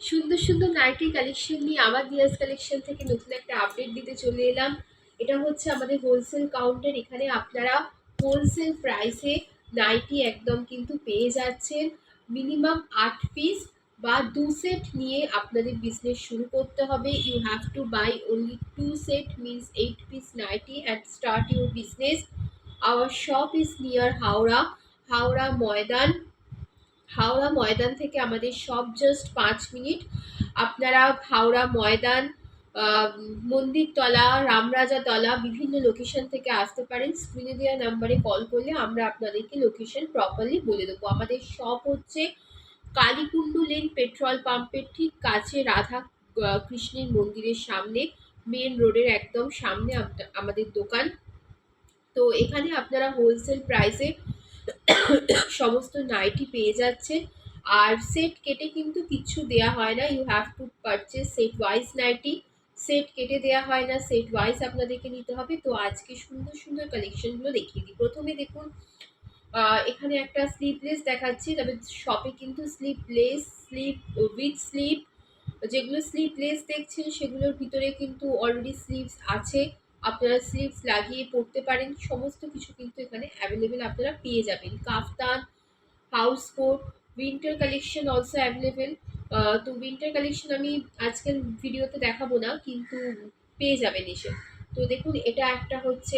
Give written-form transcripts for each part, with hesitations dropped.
সুন্দর সুন্দর nightie collection নিয়ে আবার দিয়াস কালেকশন থেকে নতুন একটা আপডেট দিতে চলে এলাম। এটা হচ্ছে আমাদের হোলসেল কাউন্টার। এখানে আপনারা হোলসেল প্রাইসে নাইটি একদম কিন্তু পেয়ে যাচ্ছেন। মিনিমাম 8 পিস বা 2 সেট নিয়ে আপনাদের বিজনেস শুরু করতে হবে। You have to buy only 2 set means 8 piece nighty and start your business. Our shop is near Howrah, Howrah Maidan. Howrah Maidan থেকে আমাদের সব জাস্ট 5 মিনিট। আপনারা হাওড়া ময়দান, মন্দিরতলা, রামরাজাতলা বিভিন্ন লোকেশন থেকে আসতে পারেন। স্ক্রিনে দেওয়া নাম্বারে কল করলে আমরা আপনাদেরকে লোকেশন প্রপারলি বলে দেবো। আমাদের শপ হচ্ছে কালীকুণ্ডু লেন পেট্রোল পাম্পের ঠিক কাছে, রাধা কৃষ্ণের মন্দিরের সামনে, মেন রোডের একদম সামনে আমাদের দোকান। তো এখানে আপনারা হোলসেল প্রাইসে সমস্ত নাইটি পেয়ে যাচ্ছে। আর সেট কেটে কিন্তু কিছু দেয়া হয় না, you have to purchase set wise ninety. Set কেটে দেয়া হয় না, সেট ওয়াইজ আপনাদেরকে নিতে হবে। তো আজকে সুন্দর সুন্দর কালেকশনগুলো দেখিয়ে দিই। প্রথমে দেখুন, এখানে একটা স্লিভলেস দেখাচ্ছি, তবে শপে কিন্তু স্লিভলেস, স্লিভ উইথ স্লিভ, যেগুলো স্লিভলেস দেখছেন সেগুলোর ভিতরে কিন্তু অলরেডি স্লিভস আছে। আপনারা স্লিভস লাগিয়ে পরতে পারেন। সমস্ত কিছু কিন্তু এখানে অ্যাভেলেবেল আপনারা পেয়ে যাবেন। Kaftan, house coat, winter collection also available. তো উইন্টার কালেকশন আমি আজকের ভিডিওতে দেখাবো না, কিন্তু পেয়ে যাবেন এসে। তো দেখুন, এটা একটা হচ্ছে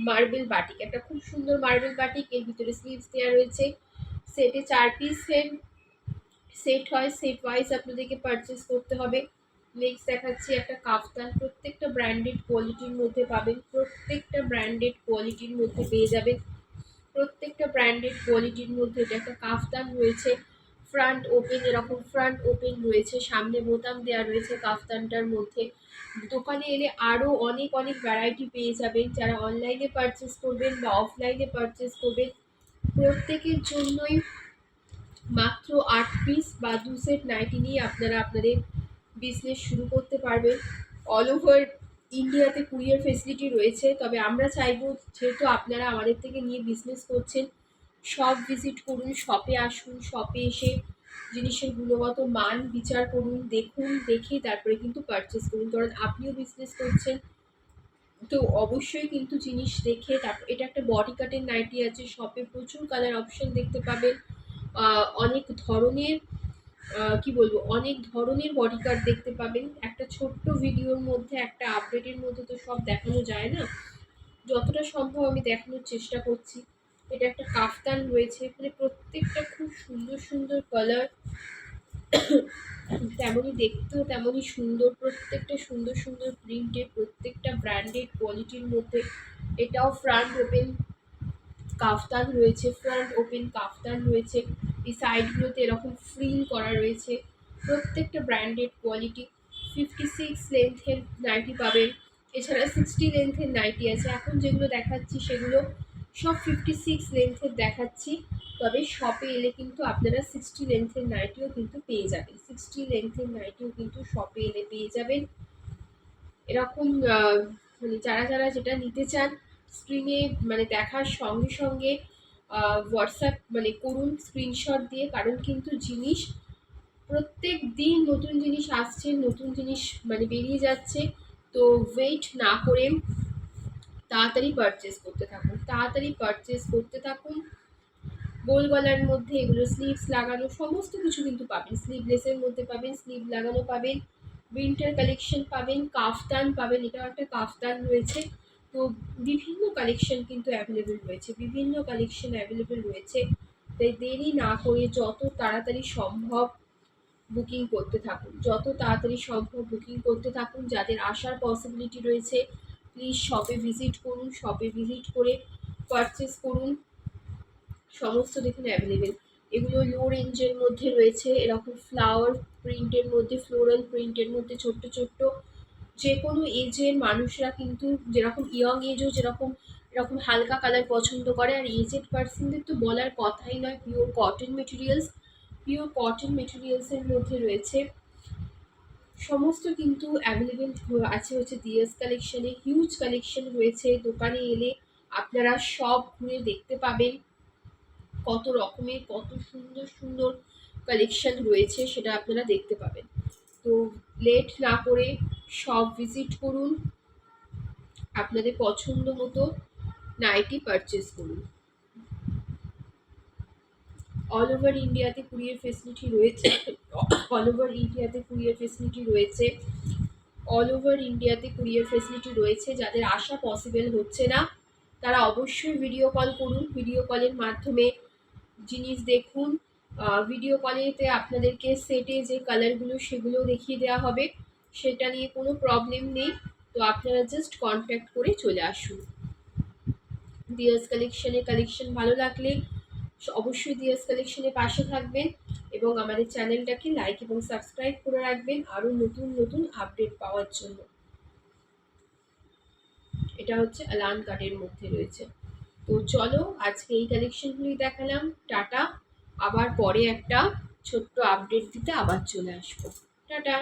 মার্বেল বাটিক, একটা খুব সুন্দর মার্বেল বাটিক। এর ভিতরে স্লিভস দেওয়া রয়েছে। সেটে 4 পিস সেট হয়, সেট ওয়াইজ আপনাদেরকে পারচেস করতে হবে। নেক্সট দেখাচ্ছি একটা কাফতান, প্রত্যেকটা ব্র্যান্ডেড কোয়ালিটির মধ্যে পাবেন, প্রত্যেকটা ব্র্যান্ডেড কোয়ালিটির মধ্যে পেয়ে যাবেন, প্রত্যেকটা ব্র্যান্ডেড কোয়ালিটির মধ্যে। এটা একটা কাফতান রয়েছে, ফ্রন্ট ওপেন, এরকম ফ্রন্ট ওপেন রয়েছে, সামনে বোতাম দেওয়া রয়েছে কাফতানটার মধ্যে। দোকানে এলে আরও অনেক অনেক ভ্যারাইটি পেয়ে যাবেন। যারা অনলাইনে পারচেস করবেন বা অফলাইনে পারচেস করবেন, প্রত্যেকের জন্যই মাত্র 8 পিস বা 2 সেট নাইটি নিয়ে আপনারা আপনাদের বিজনেস শুরু করতে পারবেন। অল ওভার ইন্ডিয়াতে কুরিয়ার ফেসিলিটি রয়েছে। তবে আমরা চাইবো, যেহেতু আপনারা আমাদের থেকে নিয়ে বিজনেস করছেন, শপ ভিজিট করুন, শপে আসুন, শপে এসে জিনিসের গুণগত মান বিচার করুন, দেখুন, দেখে তারপরে কিন্তু পারচেস করুন। কারণ আপনিও বিজনেস করছেন, তো অবশ্যই কিন্তু জিনিস দেখে তারপর। এটা একটা বডি কাটের নাইটি আছে, শপে প্রচুর কালার অপশন দেখতে পাবেন। অনেক ধরনের, কি বলবো, অনেক ধরনের বডি কাট দেখতে পাবেন। একটা ছোট্ট ভিডিওর মধ্যে, একটা আপডেটের মধ্যে তো সব দেখানো যায় না, যতটা সম্ভব আমি দেখানোর চেষ্টা করছি। এটা একটা কাফতান রয়েছে, মানে প্রত্যেকটা খুব সুন্দর সুন্দর কালার, তেমনই দেখতেও তেমনই সুন্দর, প্রত্যেকটা সুন্দর সুন্দর প্রিন্টের, প্রত্যেকটা ব্র্যান্ডেড কোয়ালিটির মধ্যে। এটাও ফ্রন্ট ওপেন কাফতান রয়েছে, ফ্রন্ট ওপেন কাফতান রয়েছে। এই সাইডগুলোতে এরকম ফ্রিল করা রয়েছে, প্রত্যেকটা ব্র্যান্ডেড কোয়ালিটি। 56 লেন্থের নাইটি পাবেন, এছাড়া 60 লেন্থের নাইটি আছে। এখন যেগুলো দেখাচ্ছি সেগুলো সব 56 লেন্থের দেখাচ্ছি, তবে শপে এলে কিন্তু আপনারা 60 লেন্থের নাইটিও কিন্তু পেয়ে যাবেন। 60 লেন্থের নাইটিও কিন্তু শপে এলে পেয়ে যাবেন। এরকম মানে যারা যারা যেটা নিতে চান, স্ক্রিনে মানে দেখার সঙ্গে সঙ্গে হোয়াটসঅ্যাপ মানে করুন স্ক্রিনশট দিয়ে। কারণ কিন্তু জিনিস প্রত্যেক দিন নতুন জিনিস আসছে, নতুন জিনিস মানে বেরিয়ে যাচ্ছে। তো ওয়েট না করে তাড়াতাড়ি পারচেস করতে থাকুন, তাড়াতাড়ি পারচেস করতে থাকুন। গোল গলার মধ্যে এগুলো স্লিভস লাগানো সমস্ত কিছু কিন্তু পাবেন। স্লিভলেসের মধ্যে পাবেন, স্লিভ লাগানো পাবেন, উইন্টার কালেকশন পাবেন, কাফতান পাবেন। এটাও একটা কাফতান রয়েছে। তো বিভিন্ন কালেকশন কিন্তু অ্যাভেলেবেল রয়েছে, বিভিন্ন কালেকশন অ্যাভেলেবেল রয়েছে। তাই দেরি না করে যত তাড়াতাড়ি সম্ভব বুকিং করতে থাকুন, যত তাড়াতাড়ি সম্ভব বুকিং করতে থাকুন। যাদের আসার পসিবিলিটি রয়েছে, প্লিজ শপে ভিজিট করুন, শপে ভিজিট করে পারচেস করুন। সমস্ত দেখুন অ্যাভেলেবেল। এগুলো লো রেঞ্জের মধ্যে রয়েছে, এরকম ফ্লাওয়ার প্রিন্টের মধ্যে, ফ্লোরাল প্রিন্টের মধ্যে, ছোট্ট ছোট্ট। যে কোনো এজের মানুষরা কিন্তু, যেরকম ইয়ং এজও যেরকম এরকম হালকা কালার পছন্দ করে, আর এজেড পার্সনদের তো বলার কথাই নয়। Pure cotton materials, pure cotton মেটেরিয়ালসের মধ্যে রয়েছে। সমস্ত কিন্তু অ্যাভেলেবেল আছে হচ্ছে দিয়াস কালেকশনে। হিউজ কালেকশন রয়েছে, দোকানে এলে আপনারা সব ঘুরে দেখতে পাবেন। কত রকমের, কত সুন্দর সুন্দর কালেকশন রয়েছে সেটা আপনারা দেখতে পাবেন। তো লেট না করে সব ভিজিট করুন, আপনাদের পছন্দ মতো নাইটি পারচেস করুন। অল ওভার ইন্ডিয়াতে কুরিয়ার ফেসিলিটি রয়েছে, অল ওভার ইন্ডিয়াতে কুরিয়ার ফেসিলিটি রয়েছে, অল ওভার ইন্ডিয়াতে কুরিয়ার ফেসিলিটি রয়েছে। যাদের আসা পসিবল হচ্ছে না তারা অবশ্যই ভিডিও কল করুন, ভিডিও কলের মাধ্যমে জিনিস দেখুন। ভিডিও কলেতে আপনাদেরকে সেটে যে কালারগুলো সেগুলো দেখিয়ে দেওয়া হবে, সেটা নিয়ে কোনো প্রবলেম নেই। তো আপনারা জাস্ট কন্ট্যাক্ট করে চলে আসুন। দিয়াস কালেকশন ভালো লাগলে অবশ্যই দিয়াস কালেকশনের পাশে থাকবেন এবং আমাদের চ্যানেলটাকে লাইক এবং সাবস্ক্রাইব করে রাখবেন আরও নতুন নতুন আপডেট পাওয়ার জন্য। এটা হচ্ছে আলান কাটের মধ্যে রয়েছে। তো চলো আজকে এই কালেকশনগুলি দেখালাম, টাটা। আবার পরে একটা ছোট্ট আপডেট দিতে আবার চলে আসবো, টাটা।